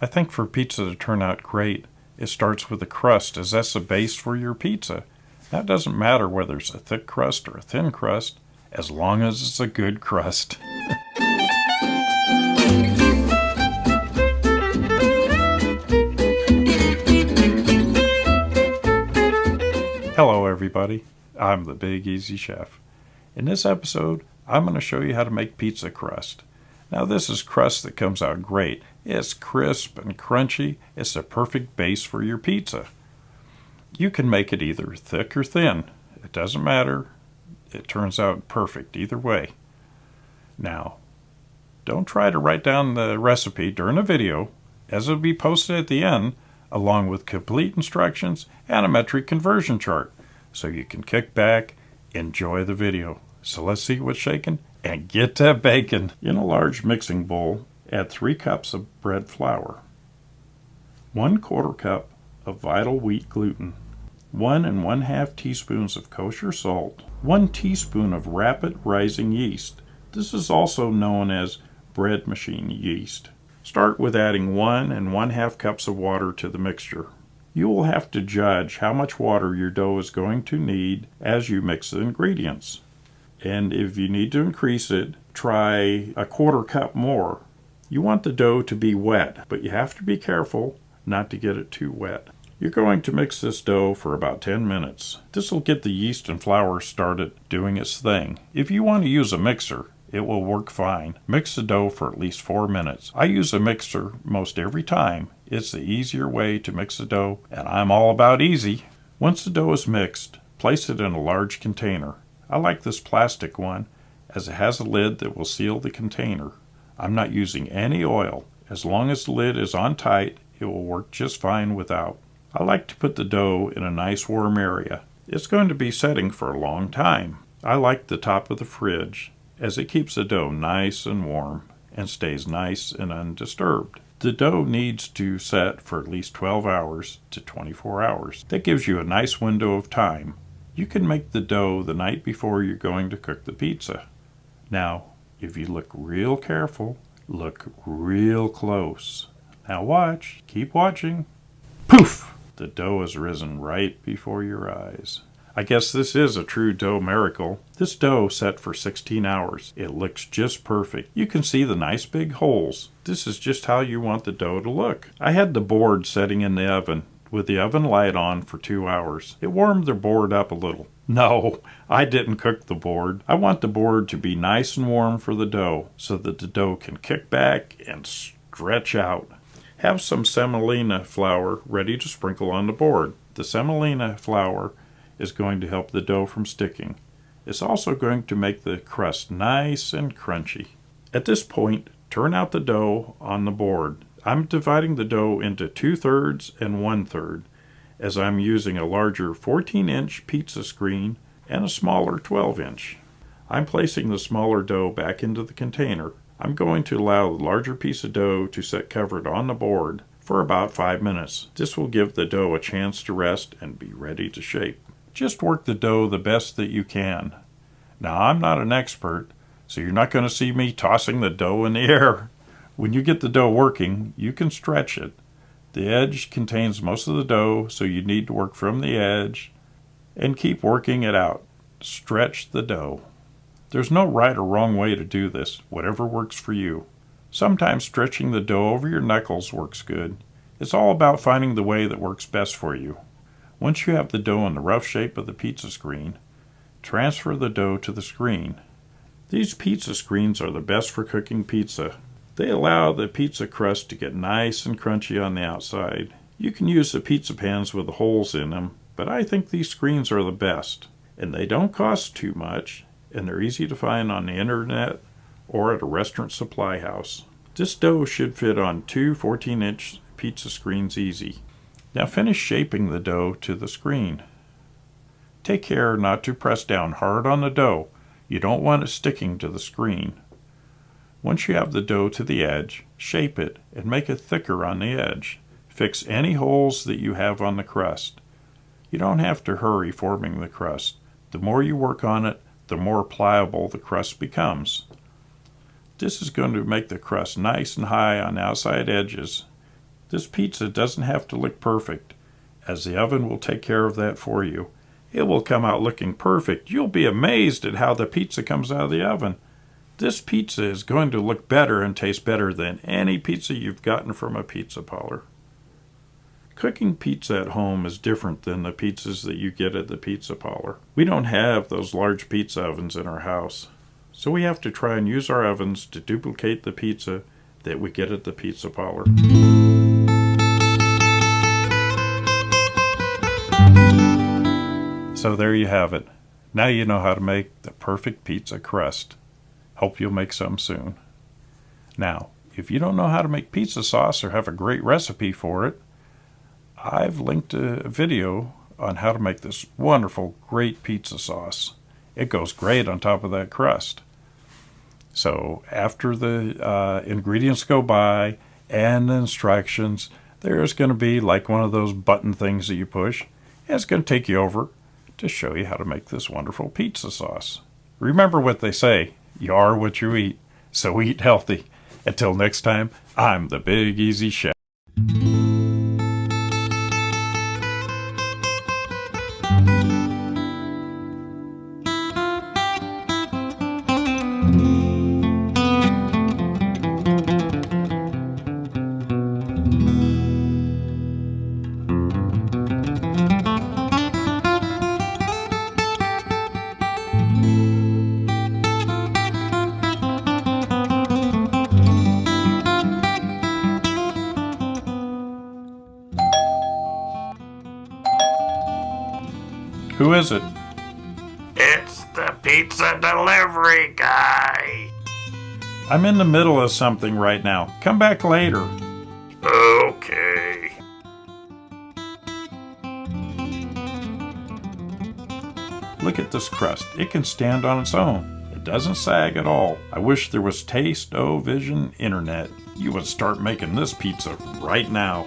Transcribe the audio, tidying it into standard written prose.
I think for pizza to turn out great, it starts with the crust, as that's the base for your pizza. That doesn't matter whether it's a thick crust or a thin crust, as long as it's a good crust. Hello everybody, I'm the Big Easy Chef. In this episode, I'm going to show you how to make pizza crust. Now this is crust that comes out great. It's crisp and crunchy. It's the perfect base for your pizza. You can make it either thick or thin. It doesn't matter. It turns out perfect either way. Now, don't try to write down the recipe during the video, as it will be posted at the end, along with complete instructions and a metric conversion chart, so you can kick back, enjoy the video. So let's see what's shaking and get to baking. In a large mixing bowl, add 3 cups of bread flour, 1/4 cup of vital wheat gluten, 1 1/2 teaspoons of kosher salt, 1 teaspoon of rapid rising yeast. This is also known as bread machine yeast. Start with adding 1 1/2 cups of water to the mixture. You will have to judge how much water your dough is going to need as you mix the ingredients. And if you need to increase it, try 1/4 cup more. You want the dough to be wet, but you have to be careful not to get it too wet. You're going to mix this dough for about 10 minutes. This will get the yeast and flour started doing its thing. If you want to use a mixer, it will work fine. Mix the dough for at least 4 minutes. I use a mixer most every time. It's the easier way to mix the dough, and I'm all about easy. Once the dough is mixed, place it in a large container. I like this plastic one, as it has a lid that will seal the container. I'm not using any oil. As long as the lid is on tight, it will work just fine without. I like to put the dough in a nice warm area. It's going to be setting for a long time. I like the top of the fridge, as it keeps the dough nice and warm and stays nice and undisturbed. The dough needs to set for at least 12 hours to 24 hours. That gives you a nice window of time. You can make the dough the night before you're going to cook the pizza. Now, if you look real careful, look real close. Now watch, keep watching. Poof! The dough has risen right before your eyes. I guess this is a true dough miracle. This dough set for 16 hours. It looks just perfect. You can see the nice big holes. This is just how you want the dough to look. I had the board setting in the oven with the oven light on for 2 hours. It warmed the board up a little. No, I didn't cook the board. I want the board to be nice and warm for the dough so that the dough can kick back and stretch out. Have some semolina flour ready to sprinkle on the board. The semolina flour is going to help the dough from sticking. It's also going to make the crust nice and crunchy. At this point, turn out the dough on the board. I'm dividing the dough into 2/3 and 1/3, as I'm using a larger 14-inch pizza screen and a smaller 12-inch. I'm placing the smaller dough back into the container. I'm going to allow the larger piece of dough to sit covered on the board for about 5 minutes. This will give the dough a chance to rest and be ready to shape. Just work the dough the best that you can. Now, I'm not an expert, so you're not going to see me tossing the dough in the air. When you get the dough working, you can stretch it. The edge contains most of the dough, so you need to work from the edge and keep working it out. Stretch the dough. There's no right or wrong way to do this, whatever works for you. Sometimes stretching the dough over your knuckles works good. It's all about finding the way that works best for you. Once you have the dough in the rough shape of the pizza screen, transfer the dough to the screen. These pizza screens are the best for cooking pizza. They allow the pizza crust to get nice and crunchy on the outside. You can use the pizza pans with the holes in them, but I think these screens are the best. And they don't cost too much, and they're easy to find on the internet or at a restaurant supply house. This dough should fit on 2 14-inch pizza screens easy. Now finish shaping the dough to the screen. Take care not to press down hard on the dough. You don't want it sticking to the screen. Once you have the dough to the edge, shape it and make it thicker on the edge. Fix any holes that you have on the crust. You don't have to hurry forming the crust. The more you work on it, the more pliable the crust becomes. This is going to make the crust nice and high on the outside edges. This pizza doesn't have to look perfect, as the oven will take care of that for you. It will come out looking perfect. You'll be amazed at how the pizza comes out of the oven. This pizza is going to look better and taste better than any pizza you've gotten from a pizza parlor. Cooking pizza at home is different than the pizzas that you get at the pizza parlor. We don't have those large pizza ovens in our house, so we have to try and use our ovens to duplicate the pizza that we get at the pizza parlor. So there you have it. Now you know how to make the perfect pizza crust. Hope you'll make some soon. Now, if you don't know how to make pizza sauce or have a great recipe for it, I've linked a video on how to make this wonderful, great pizza sauce. It goes great on top of that crust. So after the ingredients go by and the instructions, there's going to be like one of those button things that you push, and it's going to take you over to show you how to make this wonderful pizza sauce. Remember what they say, you are what you eat, so eat healthy. Until next time, I'm the Big Easy Chef. Who is it? It's the pizza delivery guy. I'm in the middle of something right now. Come back later. Okay. Look at this crust. It can stand on its own. It doesn't sag at all. I wish there was Taste-O-Vision Internet. You would start making this pizza right now.